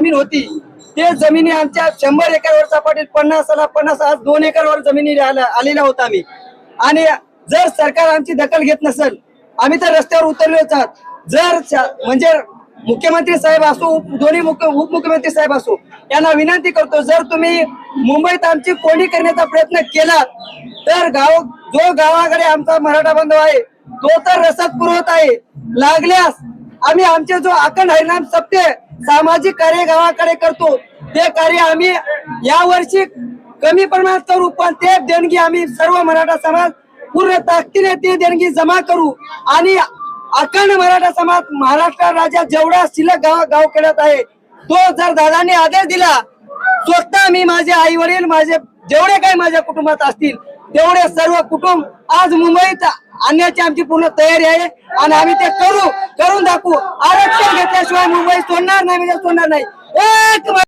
जमीन होती ते जमिनी आमच्या 100 एकरवर सपाटीत 50 आज 2 एकरवर जमिनी आलेल्या होता आम्ही। आणि जर सरकार आमची दखल घेत नसेल आम्ही तर रस्त्यावर उतरलोच आहोत। जर म्हणजे मुख्यमंत्री साहेब असो दोन्ही उपमुख्यमंत्री साहेब असो यांना विनंती करतो, जर तुम्ही मुंबईत आमची कोणी करण्याचा प्रयत्न केला तर जो गावाकडे आमचा मराठा बांधव आहे तो तर रसद पुरवत आहे, लागल्यास आम्ही आमचे जो अखंड हरिनाम सप्ते सामाजिक कार्य गावाकडे करतो ते कार्य आम्ही यावर्षी कमी प्रमाणात करू, पण ते देणगी आम्ही सर्व मराठा समाज पूर्ण ताकदीने ती देणगी जमा करू। आणि अखंड मराठा समाज महाराष्ट्र राज्यात जेवढा शिल्लक गावखेड्यात आहे तो जर दादांनी आदेश दिला स्वतः मी माझे आई वडील माझे जेवढे काही माझ्या कुटुंबात असतील तेवढे सर्व कुटुंब आज मुंबईत आणण्याची आमची पूर्ण तयारी आहे आणि आम्ही ते करून दाखवू। आरक्षण घेतल्याशिवाय मुंबई सोडणार नाही म्हणजे सोडणार नाही।